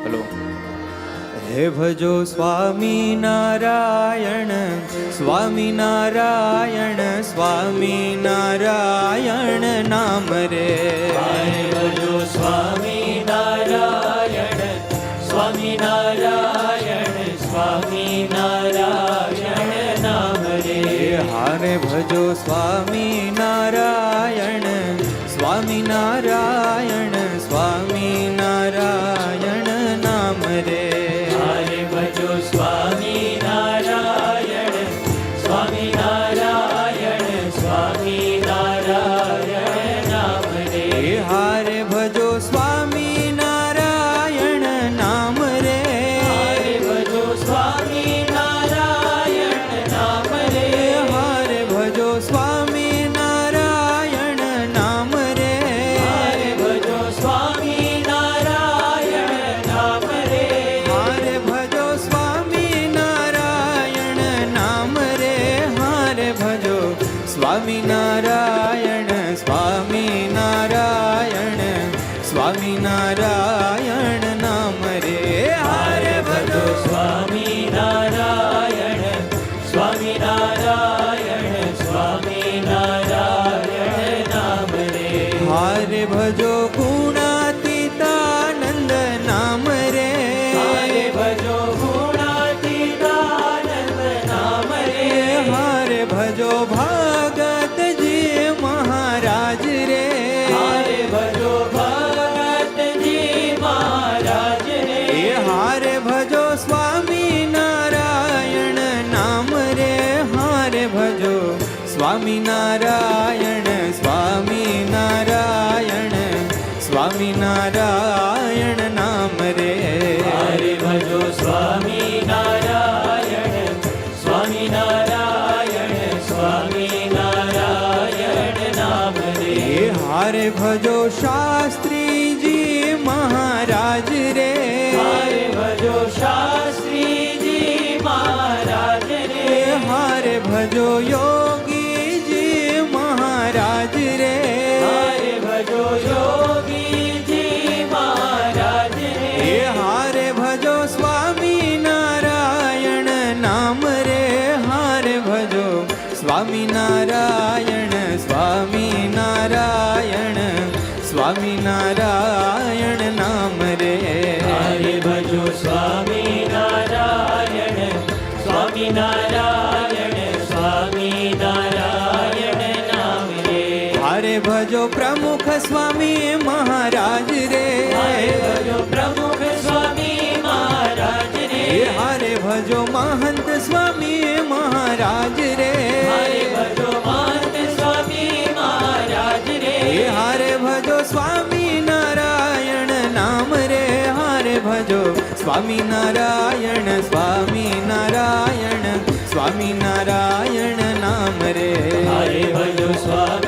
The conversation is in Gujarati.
હલો. હે ભજો સ્વામિનારાયણ સ્વામિનારાયણ સ્વામિનારાયણ નામ રે. હે ભજો સ્વામિનારાયણ સ્વામિનારાયણ સ્વામિનારાયણ નામ રે. હારે ભજો સ્વામિનારાયણ સ્વામિનારાયણ સ્વામિનારાયણ નામ રે. હરે ભજો સ્વામિનારાયણ સ્વામિનારાયણ સ્વામિનારાયણ નામ રે. હારે ભજો સ્વામિનારાયણ નામ રે. હરે ભજો સ્વામિનારાયણ નામ રે. હારે ભજો સ્વામિનારાયણ નામ રે. હરે ભજો સ્વામિનારાયણ નામ રે. હારે ભજો સ્વામિનારાયણ નામ રે. હારે ભજો સ્વામિનારાયણ સ્વામિનારાયણ સ્વામિનારાયણ નામ રે. હારે ભજો સ્વામિનારાયણ સ્વામિનારાયણ સ્વામિનારાયણ નામ રે. હારે ભજો ગુણાતીતાનંદ નામ રે. હરે ભજો ગુણાતીતાનંદ નામ રે. હારે ભજો ભગતજી મહારાજ રે. હરે ભજો ભગતજી મહારાજ રે. હારે ભજો સ્વામિનારાયણ નામ રે. હારે ભજો સ્વામિનારાયણ સ્વામિનારાયણ સ્વામિનારાયણ નામ રે. હરે ભજો સ્વામિનારાયણ સ્વામિનારાયણ સ્વામિનારાયણ નામ રે. હારે ભજો શાસ્ત્રીજી મહારાજ રે. હરે ભજો શાસ્ત્રીજી મહારાજ રે. હારે ભજો યોગીજી મહારાજ રે. હરે ભજો યોગીજી મહારાજ રે. હારે ભજો સ્વામિનારાયણ નામ રે. હારે ભજો સ્વામિનારાયણ સ્વામિનારાયણ સ્વામિનારાયણ નામ રે. હરે ભજો સ્વામિનારાયણ સ્વામિનારાયણ સ્વામિનારાયણ નામ રે. હારે ભજો પ્રમુખ સ્વામી મહારાજ રે. હરે ભજો પ્રમુખ સ્વામી મહારાજ રે. હારે ભજો મહંત સ્વામી મહારાજ રે. હરે ભજો મહંત સ્વામી મહારાજ રે. હારે ભજો સ્વામિનારાયણ નામ રે. હારે ભજો સ્વામિનારાયણ સ્વામિનારાયણ સ્વામિનારાયણ નામ રે. હરે ભજો સ્વામી